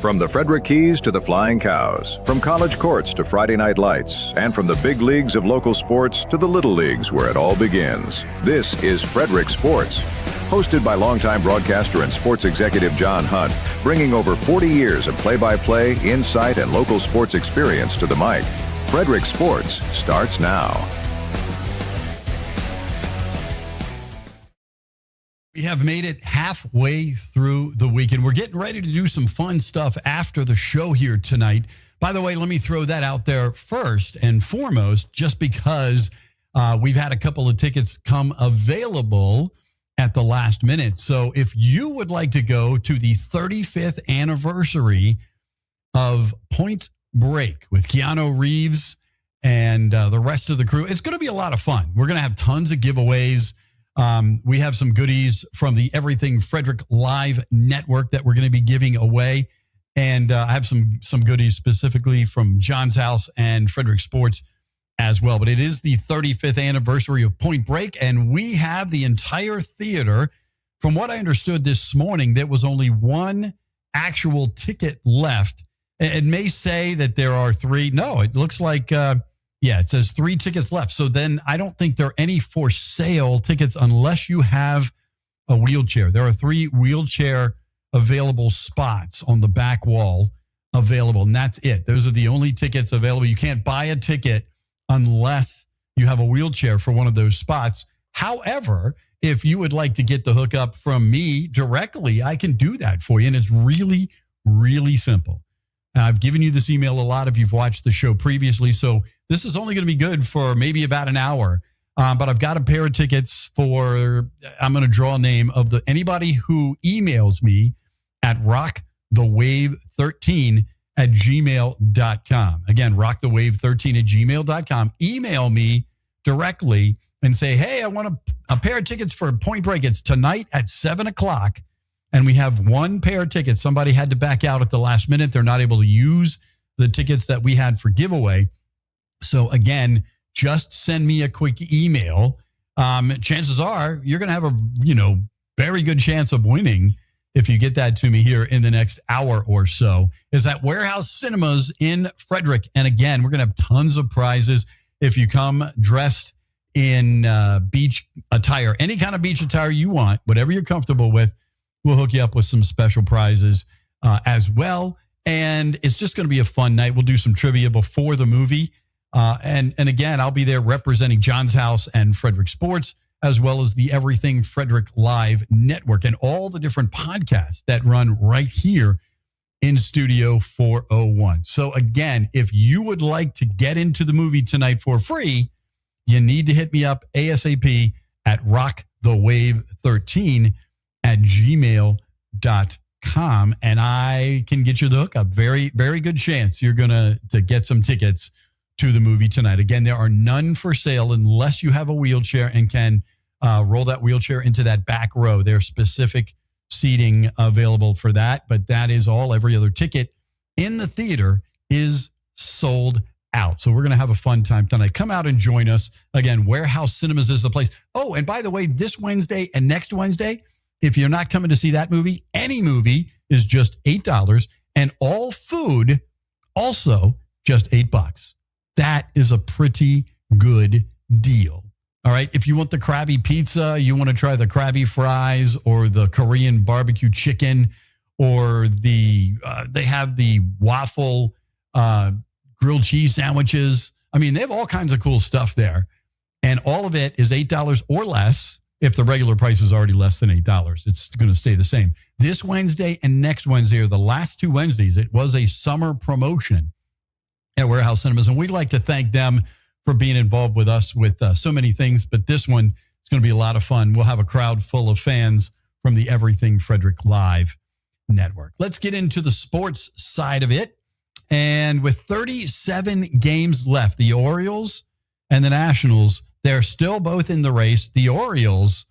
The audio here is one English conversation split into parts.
From the Frederick Keys to the Flying Cows, from college courts to Friday night lights, and from the big leagues of local sports to the little leagues where it all begins. This is Frederick Sports, hosted by longtime broadcaster and sports executive John Hunt, bringing over 40 years of play-by-play, insight, and local sports experience to the mic. Frederick Sports starts now. We have made it halfway through the weekend. We're getting ready to do some fun stuff after the show here tonight. By the way, let me throw that out there first and foremost, just because we've had a couple of tickets come available at the last minute. So if you would like to go to the 35th anniversary of Point Break with Keanu Reeves and the rest of the crew, it's going to be a lot of fun. We're going to have tons of giveaways. We have some goodies from the Everything Frederick Live Network that we're going to be giving away. And I have some goodies specifically from John's House and Frederick Sports as well. But it is the 35th anniversary of Point Break, and we have the entire theater. From what I understood this morning, there was only one actual ticket left. It may say that there are three. No, it looks like... it says 3 tickets left. So then I don't think there are any for sale tickets unless you have a wheelchair. There are 3 wheelchair available spots on the back wall available, and that's it. Those are the only tickets available. You can't buy a ticket unless you have a wheelchair for one of those spots. However, if you would like to get the hookup from me directly, I can do that for you, and it's really, really simple. I've given you this email a lot if you've watched the show previously, so this is only going to be good for maybe about an hour. But I've got a pair of tickets for, I'm going to draw a name of anybody who emails me at rockthewave13@gmail.com. Again, rockthewave13@gmail.com. Email me directly and say, hey, I want a pair of tickets for Point Break. It's tonight at 7 o'clock. And we have one pair of tickets. Somebody had to back out at the last minute. They're not able to use the tickets that we had for giveaway. So again, just send me a quick email. Chances are you're going to have a, very good chance of winning if you get that to me here in the next hour or so. Is at Warehouse Cinemas in Frederick. And again, we're going to have tons of prizes if you come dressed in beach attire, any kind of beach attire you want, whatever you're comfortable with. We'll hook you up with some special prizes as well. And it's just going to be a fun night. We'll do some trivia before the movie. And again, I'll be there representing John's House and Frederick Sports, as well as the Everything Frederick Live Network and all the different podcasts that run right here in Studio 401. So again, if you would like to get into the movie tonight for free, you need to hit me up ASAP at rockthewave13@gmail.com, and I can get you the hookup. Very, very good chance you're going to get some tickets to the movie tonight. Again, there are none for sale unless you have a wheelchair and can roll that wheelchair into that back row. There's specific seating available for that, but that is all. Every other ticket in the theater is sold out. So we're going to have a fun time tonight. Come out and join us. Again, Warehouse Cinemas is the place. Oh, and by the way, this Wednesday and next Wednesday, if you're not coming to see that movie, any movie is just $8, and all food also just $8. That is a pretty good deal. All right. If you want the Krabby Pizza, you want to try the Krabby Fries or the Korean barbecue chicken, or they have the waffle grilled cheese sandwiches. I mean, they have all kinds of cool stuff there. And all of it is $8 or less. If the regular price is already less than $8, it's going to stay the same. This Wednesday and next Wednesday are the last 2 Wednesdays. It was a summer promotion at Warehouse Cinemas, and we'd like to thank them for being involved with us with so many things. But this one is going to be a lot of fun. We'll have a crowd full of fans from the Everything Frederick Live Network. Let's get into the sports side of it. And with 37 games left, the Orioles and the Nationals, they're still both in the race. The Orioles,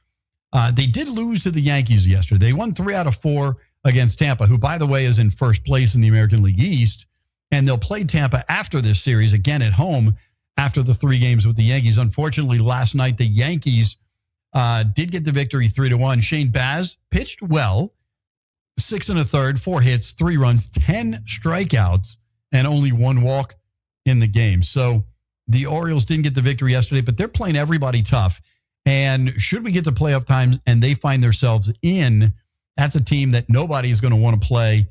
they did lose to the Yankees yesterday. They won 3 out of 4 against Tampa, who, by the way, is in first place in the American League East. And they'll play Tampa after this series again at home after the 3 games with the Yankees. Unfortunately, last night, the Yankees did get the victory 3-1. Shane Baz pitched well, 6 1/3, 4 hits, 3 runs, 10 strikeouts, and only 1 walk in the game. So the Orioles didn't get the victory yesterday, but they're playing everybody tough. And should we get to playoff times and they find themselves in, that's a team that nobody is going to want to play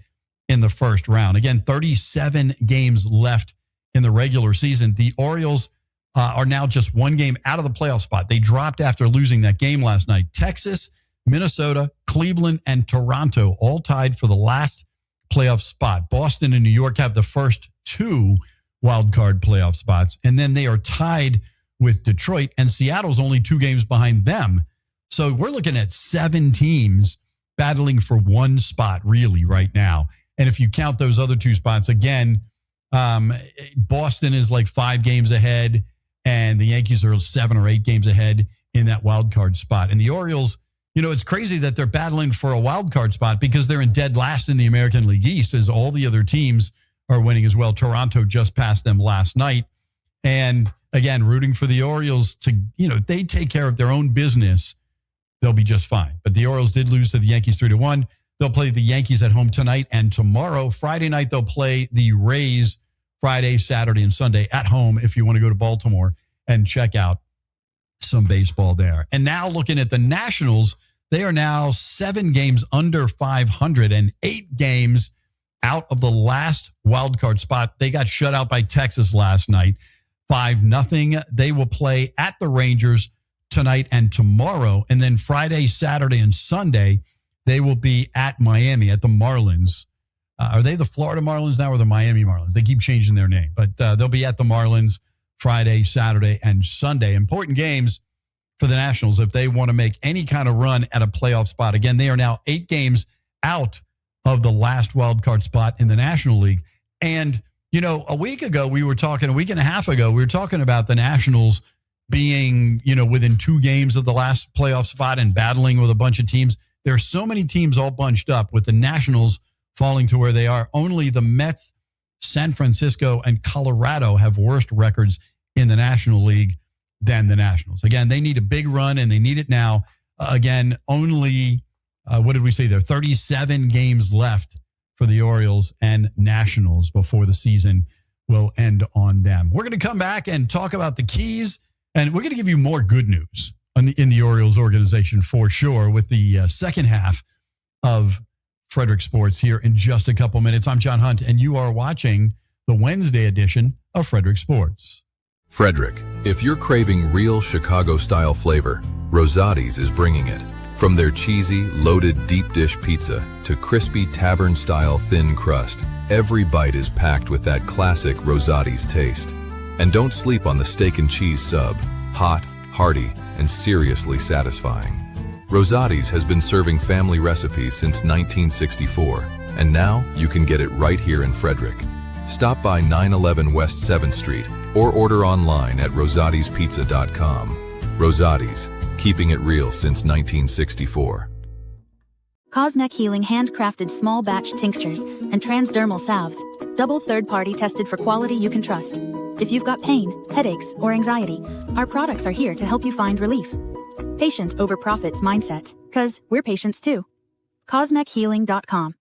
in the first round. Again, 37 games left in the regular season. The Orioles are now just 1 game out of the playoff spot. They dropped after losing that game last night. Texas, Minnesota, Cleveland, and Toronto all tied for the last playoff spot. Boston and New York have the first 2 wild card playoff spots, and then they are tied with Detroit, and Seattle's only 2 games behind them. So we're looking at 7 teams battling for 1 spot really right now. And if you count those other 2 spots, again, Boston is like 5 games ahead, and the Yankees are 7 or 8 games ahead in that wild card spot. And the Orioles, it's crazy that they're battling for a wild card spot because they're in dead last in the American League East as all the other teams are winning as well. Toronto just passed them last night. And again, rooting for the Orioles to, they take care of their own business, they'll be just fine. But the Orioles did lose to the Yankees 3-1. They'll play the Yankees at home tonight and tomorrow. Friday night, they'll play the Rays Friday, Saturday, and Sunday at home if you want to go to Baltimore and check out some baseball there. And now looking at the Nationals, they are now 7 games under 500 and 8 games out of the last wild card spot. They got shut out by Texas last night, 5-0. They will play at the Rangers tonight and tomorrow. And then Friday, Saturday, and Sunday, they will be at Miami at the Marlins. Are they the Florida Marlins now or the Miami Marlins? They keep changing their name, but they'll be at the Marlins Friday, Saturday, and Sunday. Important games for the Nationals if they want to make any kind of run at a playoff spot. Again, they are now 8 games out of the last wild card spot in the National League. And, a week and a half ago, we were talking about the Nationals being, within 2 games of the last playoff spot and battling with a bunch of teams. There are so many teams all bunched up with the Nationals falling to where they are. Only the Mets, San Francisco, and Colorado have worse records in the National League than the Nationals. Again, they need a big run, and they need it now. Again, only, what did we say there? 37 games left for the Orioles and Nationals before the season will end on them. We're going to come back and talk about the keys, and we're going to give you more good news in the Orioles organization for sure with the second half of Frederick Sports here in just a couple minutes. I'm John Hunt, and you are watching the Wednesday edition of Frederick Sports. Frederick, if you're craving real Chicago-style flavor, Rosati's is bringing it. From their cheesy, loaded deep dish pizza to crispy tavern-style thin crust, every bite is packed with that classic Rosati's taste. And don't sleep on the steak and cheese sub. Hot, hearty, and seriously satisfying. Rosati's has been serving family recipes since 1964, and now you can get it right here in Frederick. Stop by 911 West 7th Street or order online at rosatispizza.com. Rosati's, keeping it real since 1964. Cosmec Healing handcrafted small batch tinctures and transdermal salves, double third-party tested for quality you can trust. If you've got pain, headaches, or anxiety, our products are here to help you find relief. Patient over profits mindset, 'cause we're patients too. CosmecHealing.com.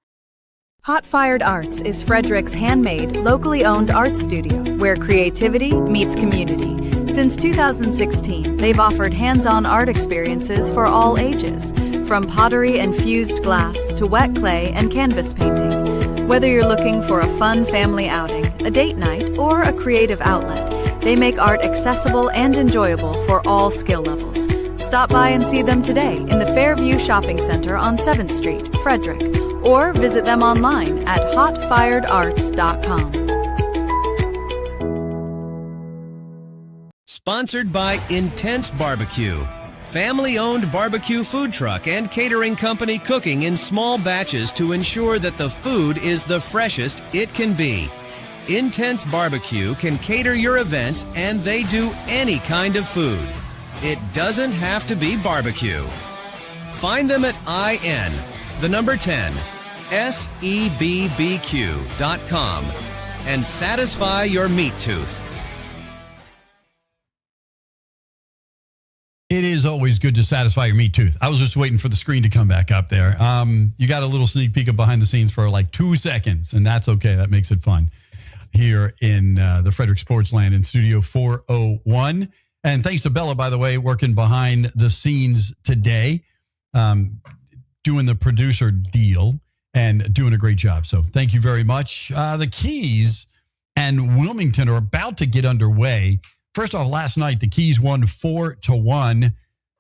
Hot Fired Arts is Frederick's handmade, locally owned art studio where creativity meets community. Since 2016, they've offered hands-on art experiences for all ages, from pottery and fused glass to wet clay and canvas painting. Whether you're looking for a fun family outing, a date night, or a creative outlet, they make art accessible and enjoyable for all skill levels. Stop by and see them today in the Fairview Shopping Center on 7th Street, Frederick, or visit them online at hotfiredarts.com. Sponsored by Intense Barbecue, family-owned barbecue food truck and catering company cooking in small batches to ensure that the food is the freshest it can be. Intense Barbecue can cater your events, and they do any kind of food. It doesn't have to be barbecue. Find them at SEBBQ.com and satisfy your meat tooth. It is always good to satisfy your meat tooth. I was just waiting for the screen to come back up there. You got a little sneak peek of behind the scenes for like 2 seconds, and that's okay. That makes it fun here in the Frederick Sports Land in Studio 401. And thanks to Bella, by the way, working behind the scenes today, doing the producer deal and doing a great job. So thank you very much. The Keys and Wilmington are about to get underway. First off, last night, the Keys won 4-1.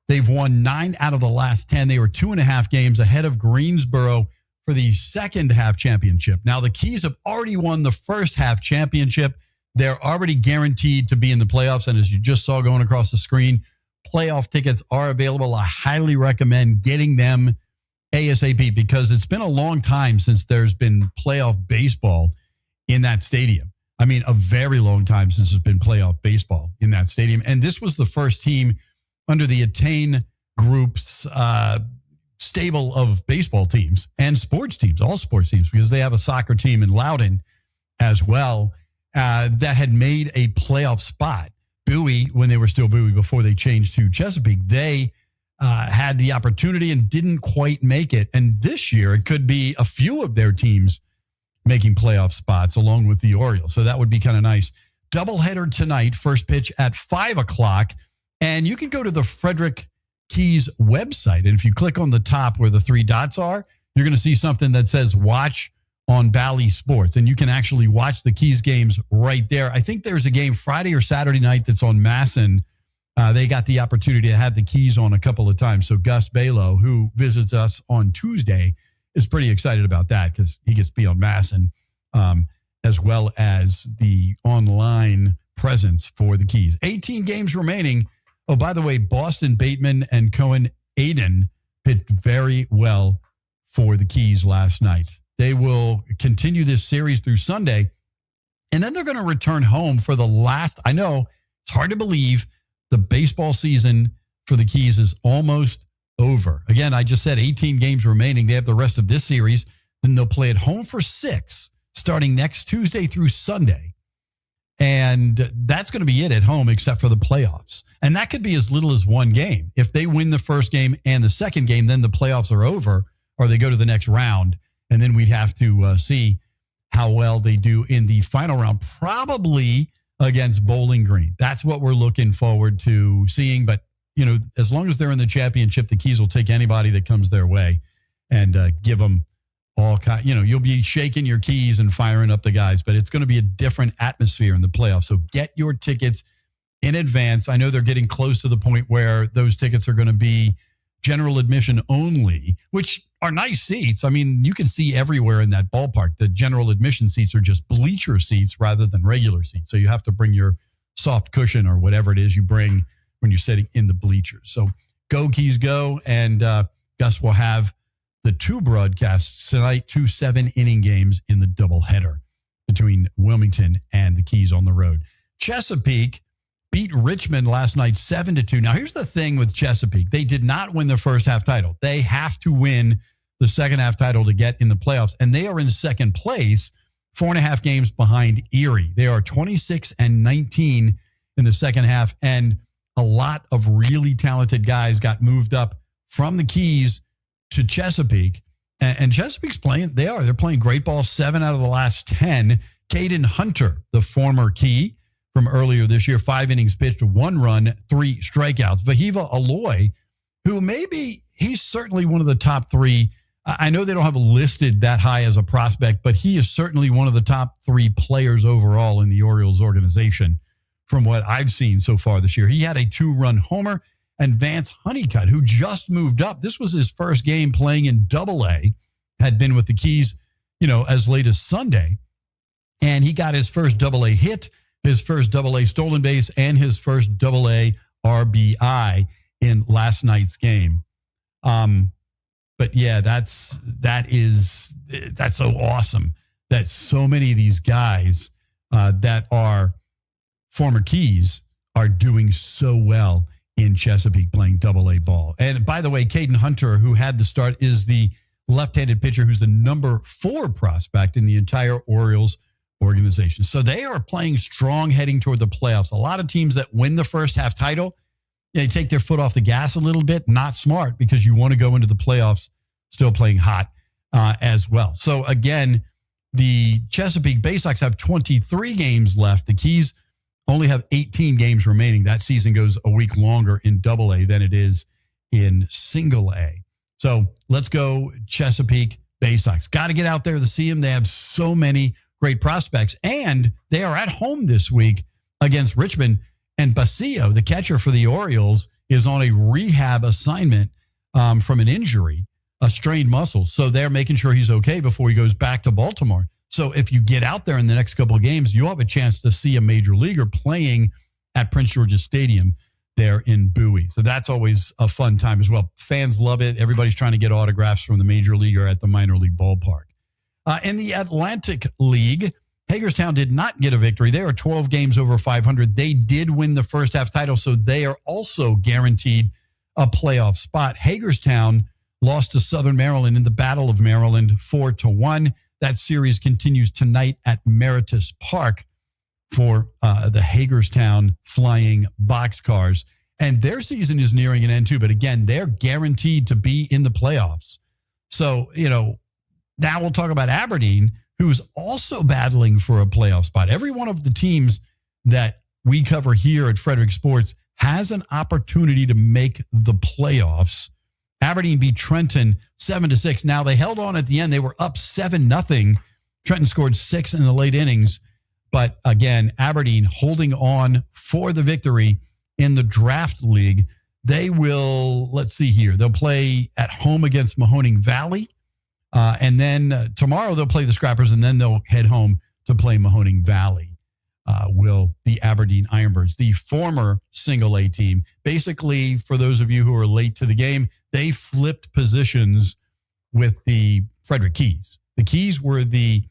They've won 9 out of the last 10. They were 2.5 games ahead of Greensboro for the second half championship. Now, the Keys have already won the first half championship. They're already guaranteed to be in the playoffs. And as you just saw going across the screen, playoff tickets are available. I highly recommend getting them ASAP because it's been a long time since there's been playoff baseball in that stadium. I mean, a very long time since there's been playoff baseball in that stadium. And this was the first team under the Attain Group's stable of baseball teams and sports teams, all sports teams, because they have a soccer team in Loudoun as well that had made a playoff spot. Bowie, when they were still Bowie before they changed to Chesapeake, they had the opportunity and didn't quite make it. And this year, it could be a few of their teams making playoff spots along with the Orioles. So that would be kind of nice. Doubleheader tonight, first pitch at 5 o'clock. And you can go to the Frederick Keys website. And if you click on the top where the 3 dots are, you're going to see something that says watch on Bally Sports. And you can actually watch the Keys games right there. I think there's a game Friday or Saturday night that's on Masson. They got the opportunity to have the Keys on a couple of times. So Gus Balo, who visits us on Tuesday, is pretty excited about that because he gets to be on Masson, as well as the online presence for the Keys. 18 games remaining. Oh, by the way, Boston Bateman and Cohen Aiden pitched very well for the Keys last night. They will continue this series through Sunday, and then they're going to return home for the last. I know it's hard to believe the baseball season for the Keys is almost over. Again, I just said 18 games remaining. They have the rest of this series. Then they'll play at home for 6, starting next Tuesday through Sunday. And that's going to be it at home, except for the playoffs. And that could be as little as 1 game. If they win the first game and the second game, then the playoffs are over, or they go to the next round. And then we'd have to see how well they do in the final round, probably against Bowling Green. That's what we're looking forward to seeing. But you know, as long as they're in the championship, the Keys will take anybody that comes their way and give them all kind. You know, you'll be shaking your keys and firing up the guys, but it's going to be a different atmosphere in the playoffs. So get your tickets in advance. I know they're getting close to the point where those tickets are going to be general admission only, which are nice seats. I mean, you can see everywhere in that ballpark. The general admission seats are just bleacher seats rather than regular seats. So you have to bring your soft cushion or whatever it is you bring when you're sitting in the bleachers. So go Keys go. And Gus will have the 2 broadcasts tonight, 2 7-inning games in the doubleheader between Wilmington and the Keys on the road. Chesapeake beat Richmond last night 7-2. Now, here's the thing with Chesapeake. They did not win their first half title. They have to win the second half title to get in the playoffs. And they are in second place, 4.5 games behind Erie. They are 26-19 in the second half. And a lot of really talented guys got moved up from the Keys to Chesapeake. And Chesapeake's playing, they're playing great ball, 7 out of the last 10. Caden Hunter, the former Key from earlier this year, 5 innings pitched, 1 run, 3 strikeouts. Vahiva Aloy, who maybe he's certainly one of the top 3. I know they don't have listed that high as a prospect, but he is certainly one of the top 3 players overall in the Orioles organization from what I've seen so far this year. He had a 2-run homer. And Vance Honeycutt, who just moved up, this was his first game playing in Double-A, had been with the Keys, you know, as late as Sunday. And he got his first Double-A hit, his first Double-A stolen base, and his first Double-A RBI in last night's game. But yeah, that's so awesome that so many of these guys that are former Keys are doing so well in Chesapeake playing Double-A ball. And by the way, Caden Hunter, who had the start, is the left-handed pitcher who's the number 4 prospect in the entire Orioles organization. So they are playing strong heading toward the playoffs. A lot of teams that win the first half title, they take their foot off the gas a little bit. Not smart, because you want to go into the playoffs still playing hot as well. So again, the Chesapeake Bay Sox have 23 games left. The Keys only have 18 games remaining. That season goes a week longer in Double-A than it is in Single-A. So let's go Chesapeake Bay Sox. Got to get out there to see them. They have so many great prospects, and they are at home this week against Richmond. And Basillo, the catcher for the Orioles, is on a rehab assignment from an injury, a strained muscle. So they're making sure he's okay before he goes back to Baltimore. So if you get out there in the next couple of games, you'll have a chance to see a major leaguer playing at Prince George's Stadium there in Bowie. So that's always a fun time as well. Fans love it. Everybody's trying to get autographs from the major leaguer at the minor league ballpark. In the Atlantic League, Hagerstown did not get a victory. They are 12 games over 500. They did win the first half title, so they are also guaranteed a playoff spot. Hagerstown lost to Southern Maryland in the Battle of Maryland 4-1. That series continues tonight at Meritus Park for the Hagerstown Flying Boxcars. And their season is nearing an end too. But again, they're guaranteed to be in the playoffs. So, now we'll talk about Aberdeen, who is also battling for a playoff spot. Every one of the teams that we cover here at Frederick Sports has an opportunity to make the playoffs. Aberdeen beat Trenton 7-6. Now, they held on at the end. They were up 7-0. Trenton scored 6 in the late innings. But again, Aberdeen holding on for the victory in the draft league. They will, let's see here, they'll play at home against Mahoning Valley. And then tomorrow they'll play the Scrappers, and then they'll head home to play Mahoning Valley. Will the Aberdeen Ironbirds, the former Single-A team. Basically, for those of you who are late to the game, they flipped positions with the Frederick Keys. The Keys were the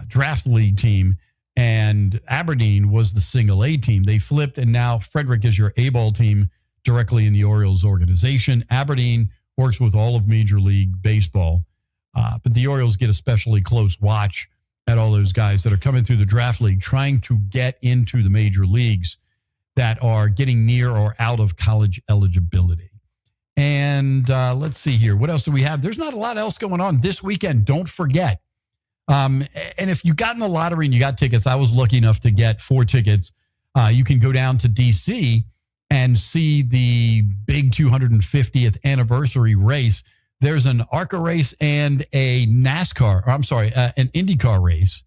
draft league team, and Aberdeen was the Single-A team. They flipped, and now Frederick is your A-ball team directly in the Orioles organization. Aberdeen works with all of Major League Baseball, but the Orioles get especially close watch at all those guys that are coming through the draft league, trying to get into the major leagues that are getting near or out of college eligibility. And let's see here. What else do we have? There's not a lot else going on this weekend. Don't forget. And if you got in the lottery and you got tickets, I was lucky enough to get 4 tickets. You can go down to D.C. and see the big 250th anniversary race. There's an ARCA race and a NASCAR, an IndyCar race,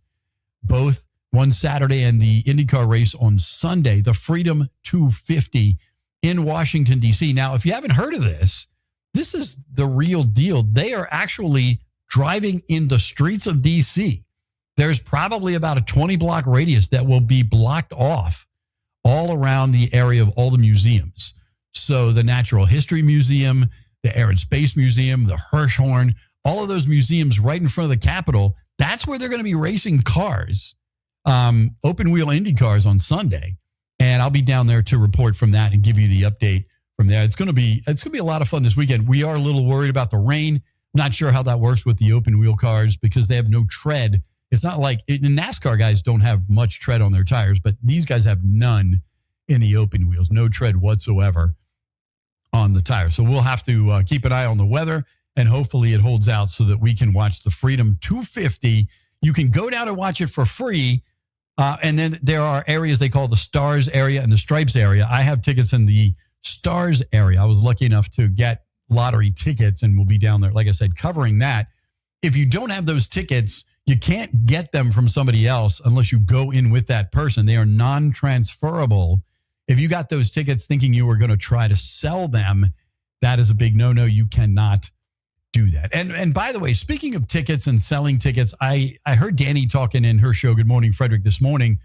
both one Saturday and the IndyCar race on Sunday, the Freedom 250 in Washington, D.C. Now, if you haven't heard of this is the real deal. They are actually driving in the streets of D.C. There's probably about a 20-block radius that will be blocked off all around the area of all the museums. So the Natural History Museum, the Air and Space Museum, the Hirshhorn, all of those museums right in front of the Capitol, that's where they're going to be racing cars, open wheel Indy cars on Sunday. And I'll be down there to report from that and give you the update from there. It's going to be a lot of fun this weekend. We are a little worried about the rain. Not sure how that works with the open wheel cars because they have no tread. It's not like NASCAR guys don't have much tread on their tires, but these guys have none in the open wheels, no tread whatsoever on the tire. So we'll have to keep an eye on the weather, and hopefully it holds out so that we can watch the Freedom 250. You can go down and watch it for free. And then there are areas they call the Stars area and the Stripes area. I have tickets in the Stars area. I was lucky enough to get lottery tickets, and we'll be down there, like I said, covering that. If you don't have those tickets, you can't get them from somebody else unless you go in with that person. They are non-transferable. If you got those tickets thinking you were going to try to sell them, that is a big no-no. You cannot do that. And by the way, speaking of tickets and selling tickets, I heard Danny talking in her show, Good Morning Frederick, this morning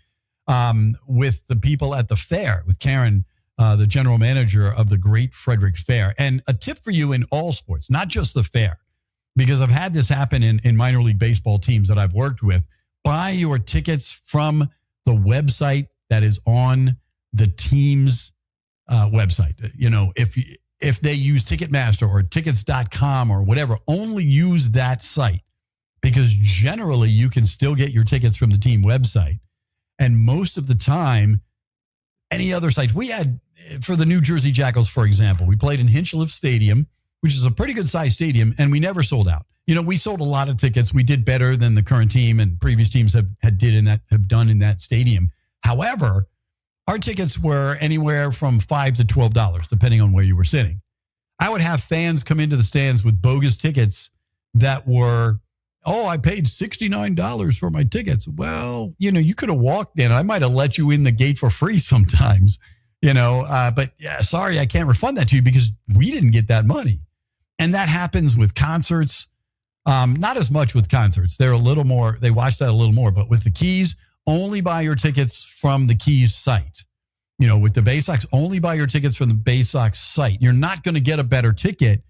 with the people at the fair, with Karen, the general manager of the Great Frederick Fair. And a tip for you in all sports, not just the fair, because I've had this happen in minor league baseball teams that I've worked with. Buy your tickets from the website that is on the team's website. If they use Ticketmaster or tickets.com or whatever, only use that site, because generally you can still get your tickets from the team website. And most of the time, any other sites. We had, for the New Jersey Jackals, for example, we played in Hinchliffe Stadium, which is a pretty good sized stadium, and we never sold out. We sold a lot of tickets. We did better than the current team and previous teams have done in that stadium. However, our tickets were anywhere from $5 to $12, depending on where you were sitting. I would have fans come into the stands with bogus tickets that were, I paid $69 for my tickets. Well, you could have walked in. I might have let you in the gate for free sometimes, but yeah, sorry, I can't refund that to you because we didn't get that money. And that happens with concerts. Not as much with concerts. They watch that a little more, but with the Keys, only buy your tickets from the Keys site. With the Bay Sox, only buy your tickets from the Bay Sox site. You're not going to get a better ticket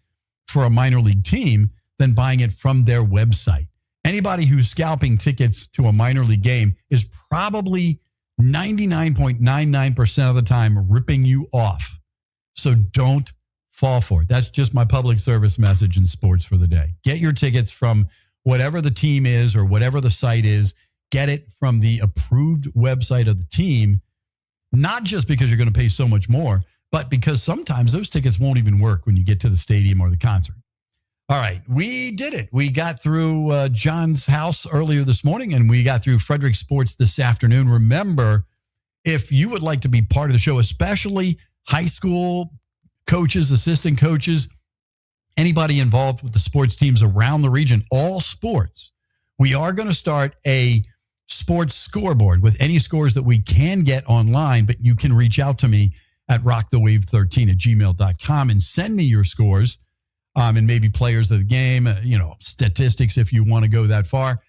for a minor league team than buying it from their website. Anybody who's scalping tickets to a minor league game is probably 99.99% of the time ripping you off. So don't fall for it. That's just my public service message in sports for the day. Get your tickets from whatever the team is or whatever the site is. Get it from the approved website of the team, not just because you're going to pay so much more, but because sometimes those tickets won't even work when you get to the stadium or the concert. All right, we did it. We got through John's house earlier this morning, and we got through Frederick Sports this afternoon. Remember, if you would like to be part of the show, especially high school coaches, assistant coaches, anybody involved with the sports teams around the region, all sports, we are going to start a sports scoreboard with any scores that we can get online, but you can reach out to me at rockthewave13@gmail.com and send me your scores and maybe players of the game, statistics if you want to go that far.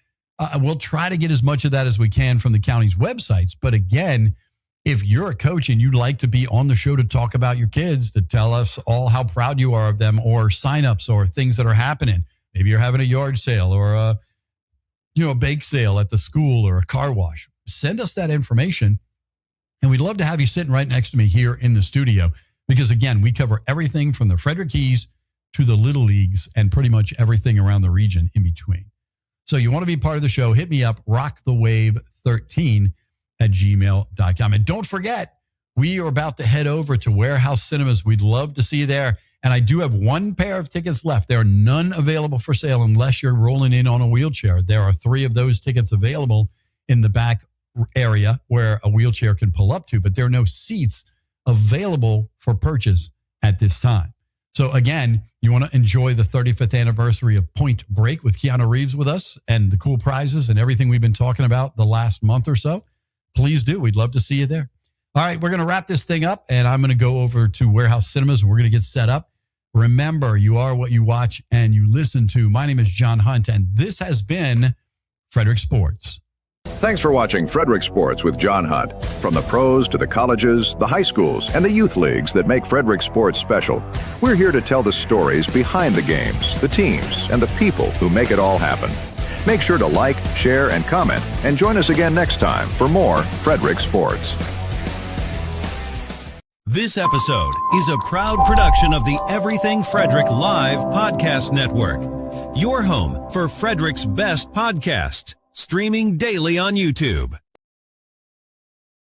We'll try to get as much of that as we can from the county's websites. But again, if you're a coach and you'd like to be on the show to talk about your kids, to tell us all how proud you are of them, or signups or things that are happening, maybe you're having a yard sale or a bake sale at the school or a car wash, send us that information. And we'd love to have you sitting right next to me here in the studio because, again, we cover everything from the Frederick Keys to the Little Leagues and pretty much everything around the region in between. So you want to be part of the show, hit me up, rockthewave13@gmail.com. And don't forget, we are about to head over to Warehouse Cinemas. We'd love to see you there. And I do have one pair of tickets left. There are none available for sale unless you're rolling in on a wheelchair. There are 3 of those tickets available in the back area where a wheelchair can pull up to, but there are no seats available for purchase at this time. So again, you want to enjoy the 35th anniversary of Point Break with Keanu Reeves with us and the cool prizes and everything we've been talking about the last month or so. Please do. We'd love to see you there. All right, we're going to wrap this thing up, and I'm going to go over to Warehouse Cinemas, and we're going to get set up. Remember, you are what you watch and you listen to. My name is John Hunt, and this has been Frederick Sports. Thanks for watching Frederick Sports with John Hunt. From the pros to the colleges, the high schools, and the youth leagues that make Frederick Sports special, we're here to tell the stories behind the games, the teams, and the people who make it all happen. Make sure to like, share, and comment, and join us again next time for more Frederick Sports. This episode is a proud production of the Everything Frederick Live Podcast Network, your home for Frederick's best podcasts, streaming daily on YouTube.